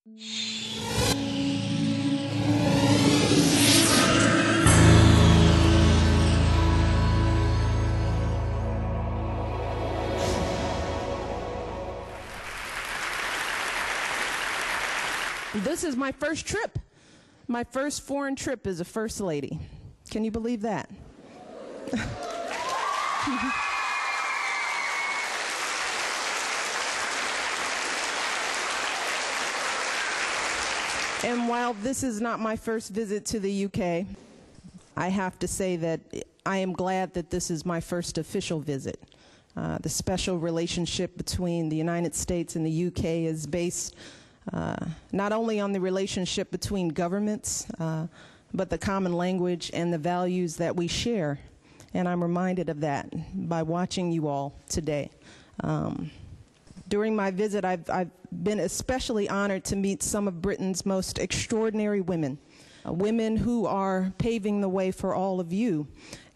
This is my first trip. My first foreign trip as a first lady. Can you believe that? And while this is not my first visit to the UK, I have to say that I am glad that this is my first official visit. The special relationship between the United States and the UK is based not only on the relationship between governments, but the common language and the values that we share. And I'm reminded of that by watching you all today. During my visit, I've been especially honored to meet some of Britain's most extraordinary women, women who are paving the way for all of you.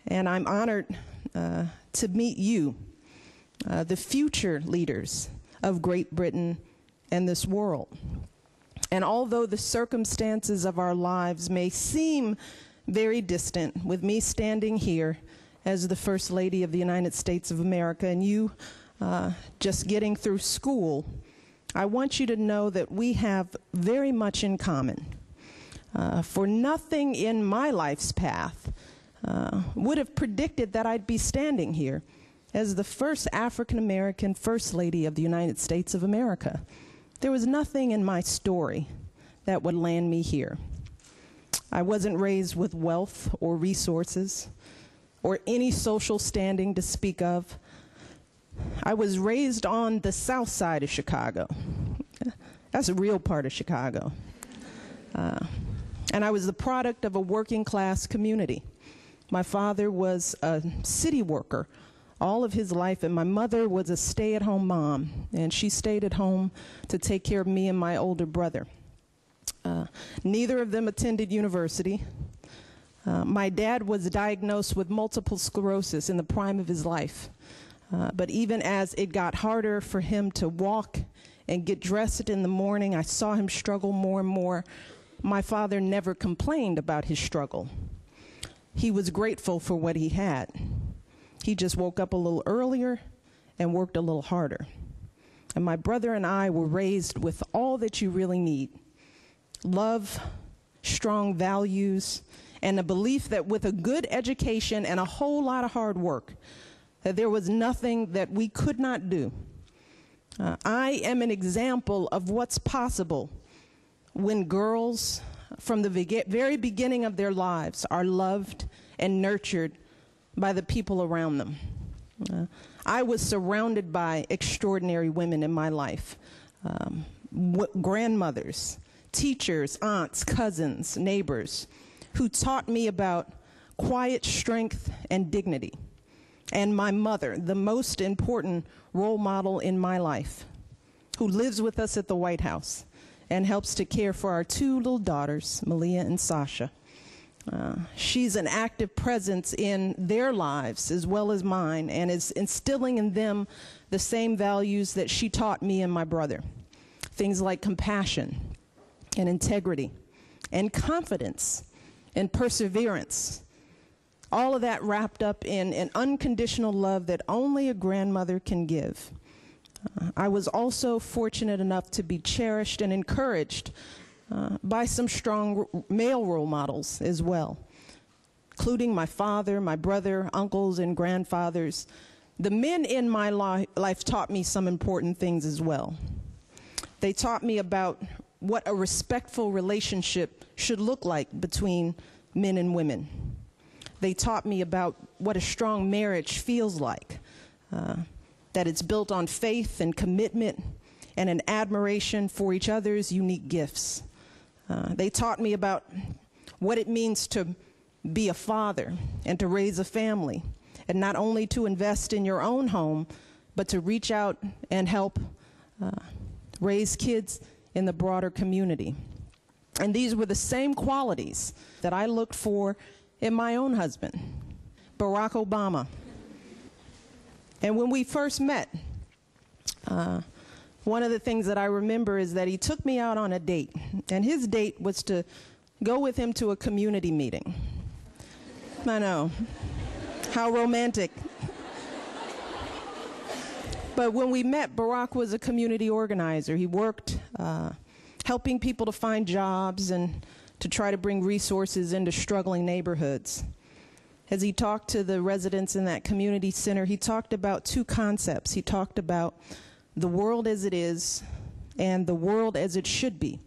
And I'm honored to meet you, the future leaders of Great Britain and this world. And although the circumstances of our lives may seem very distant, with me standing here as the First Lady of the United States of America and you just getting through school, I want you to know that we have very much in common. For nothing in my life's path would have predicted that I'd be standing here as the first African American First Lady of the United States of America. There was nothing in my story that would land me here. I wasn't raised with wealth or resources or any social standing to speak of. I was raised on the south side of Chicago. That's a real part of Chicago. And I was the product of a working class community. My father was a city worker all of his life, and my mother was a stay-at-home mom, and she stayed at home to take care of me and my older brother. Neither of them attended university. My dad was diagnosed with multiple sclerosis in the prime of his life. But even as it got harder for him to walk and get dressed in the morning, I saw him struggle more and more. My father never complained about his struggle. He was grateful for what he had. He just woke up a little earlier and worked a little harder. And my brother and I were raised with all that you really need: love, strong values, and a belief that with a good education and a whole lot of hard work, that there was nothing that we could not do. I am an example of what's possible when girls, from the very beginning of their lives, are loved and nurtured by the people around them. I was surrounded by extraordinary women in my life, grandmothers, teachers, aunts, cousins, neighbors, who taught me about quiet strength and dignity. And my mother, the most important role model in my life, who lives with us at the White House and helps to care for our two little daughters, Malia and Sasha. She's an active presence in their lives as well as mine, and is instilling in them the same values that she taught me and my brother. Things like compassion and integrity and confidence and perseverance. All of that wrapped up in an unconditional love that only a grandmother can give. I was also fortunate enough to be cherished and encouraged by some strong male role models as well, including my father, my brother, uncles, and grandfathers. The men in my life taught me some important things as well. They taught me about what a respectful relationship should look like between men and women. They taught me about what a strong marriage feels like, that it's built on faith and commitment and an admiration for each other's unique gifts. They taught me about what it means to be a father and to raise a family, and not only to invest in your own home, but to reach out and help raise kids in the broader community. And these were the same qualities that I looked for in my own husband, Barack Obama. And when we first met, one of the things that I remember is that he took me out on a date, and his date was to go with him to a community meeting. I know, how romantic. But when we met, Barack was a community organizer. He worked helping people to find jobs and to try to bring resources into struggling neighborhoods. As he talked to the residents in that community center, he talked about two concepts. He talked about the world as it is and the world as it should be.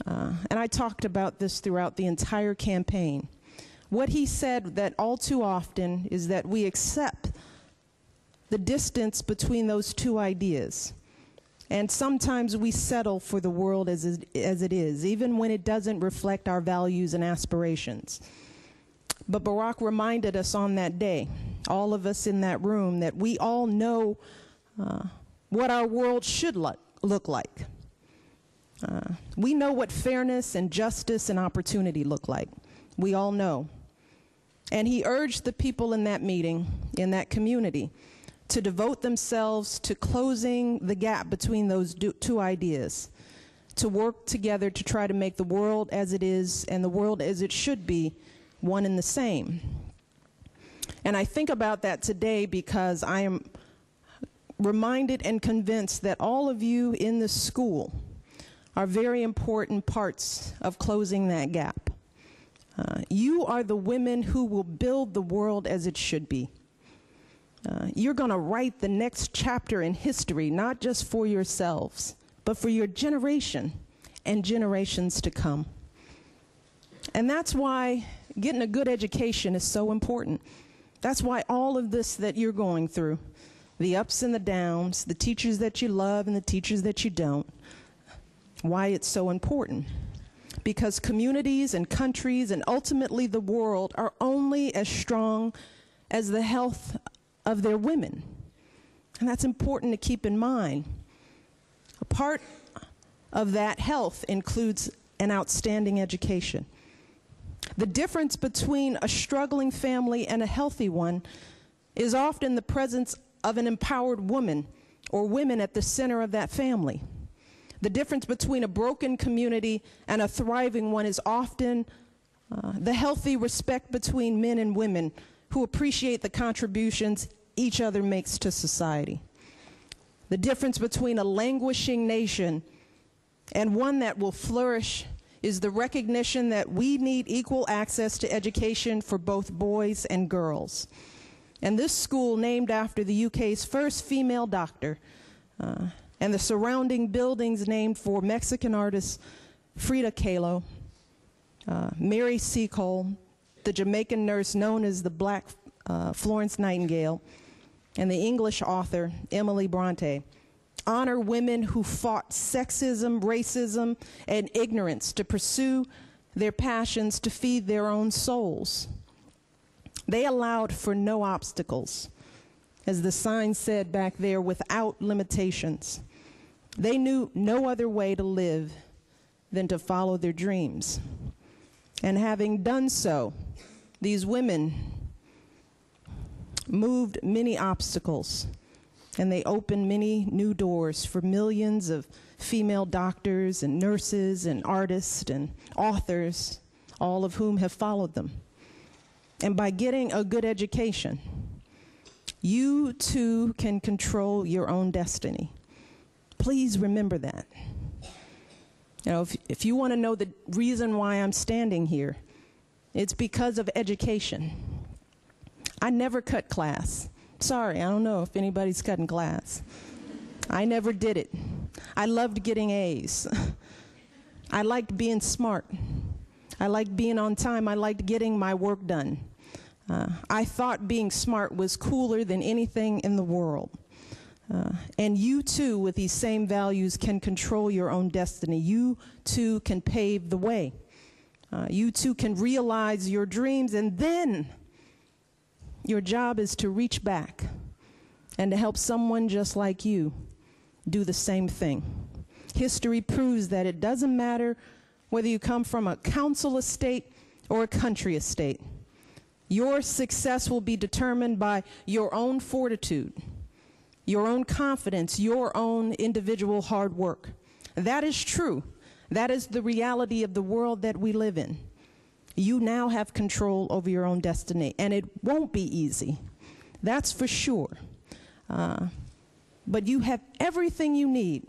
And I talked about this throughout the entire campaign. What he said that all too often is that we accept the distance between those two ideas. And sometimes we settle for the world as it is, even when it doesn't reflect our values and aspirations. But Barack reminded us on that day, all of us in that room, that we all know what our world should look like. We know what fairness and justice and opportunity look like. We all know. And he urged the people in that meeting, in that community, to devote themselves to closing the gap between those two ideas, to work together to try to make the world as it is and the world as it should be one and the same. And I think about that today because I am reminded and convinced that all of you in this school are very important parts of closing that gap. You are the women who will build the world as it should be. You're going to write the next chapter in history, not just for yourselves, but for your generation and generations to come. And that's why getting a good education is so important. That's why all of this that you're going through, the ups and the downs, the teachers that you love and the teachers that you don't, why it's so important. Because communities and countries and ultimately the world are only as strong as the health of their women. And that's important to keep in mind. A part of that health includes an outstanding education. The difference between a struggling family and a healthy one is often the presence of an empowered woman or women at the center of that family. The difference between a broken community and a thriving one is often the healthy respect between men and women who appreciate the contributions each other makes to society. The difference between a languishing nation and one that will flourish is the recognition that we need equal access to education for both boys and girls. And this school, named after the UK's first female doctor, and the surrounding buildings named for Mexican artist Frida Kahlo, Mary Seacole, the Jamaican nurse known as the Black Florence Nightingale, and the English author Emily Bronte, honor women who fought sexism, racism, and ignorance to pursue their passions to feed their own souls. They allowed for no obstacles. As the sign said back there, without limitations. They knew no other way to live than to follow their dreams. And having done so, these women moved many obstacles, and they opened many new doors for millions of female doctors and nurses and artists and authors, all of whom have followed them. And by getting a good education, you too can control your own destiny. Please remember that. You know, if you want to know the reason why I'm standing here, it's because of education. I never cut class. Sorry, I don't know if anybody's cutting class. I never did it. I loved getting A's. I liked being smart. I liked being on time. I liked getting my work done. I thought being smart was cooler than anything in the world. And you too, with these same values, can control your own destiny. You too can pave the way. You too can realize your dreams, and then your job is to reach back and to help someone just like you do the same thing. History proves that it doesn't matter whether you come from a council estate or a country estate. Your success will be determined by your own fortitude, your own confidence, your own individual hard work. That is true. That is the reality of the world that we live in. You now have control over your own destiny, and it won't be easy. That's for sure. But you have everything you need.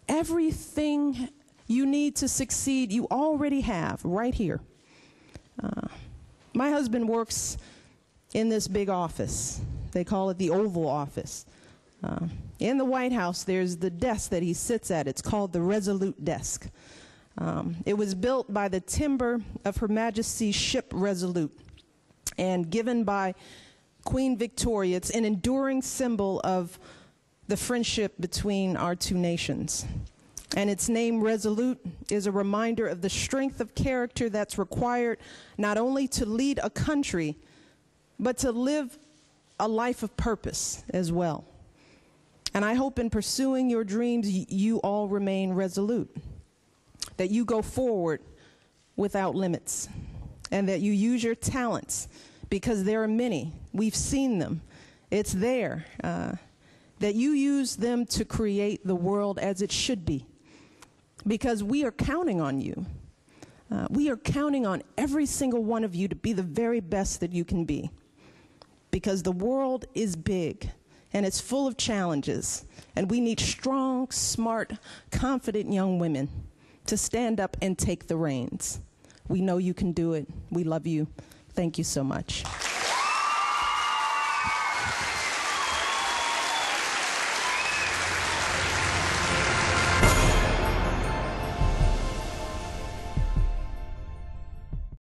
Everything you need to succeed, you already have right here. My husband works in this big office. They call it the Oval Office. In the White House, there's the desk that he sits at. It's called the Resolute Desk. It was built by the timber of Her Majesty's ship Resolute and given by Queen Victoria. It's an enduring symbol of the friendship between our two nations. And its name, Resolute, is a reminder of the strength of character that's required not only to lead a country, but to live a life of purpose as well. And I hope in pursuing your dreams, you all remain resolute, that you go forward without limits, and that you use your talents, because there are many. We've seen them. It's there. That you use them to create the world as it should be, because we are counting on you. We are counting on every single one of you to be the very best that you can be, because the world is big and it's full of challenges, and we need strong, smart, confident young women to stand up and take the reins. We know you can do it. We love you. Thank you so much.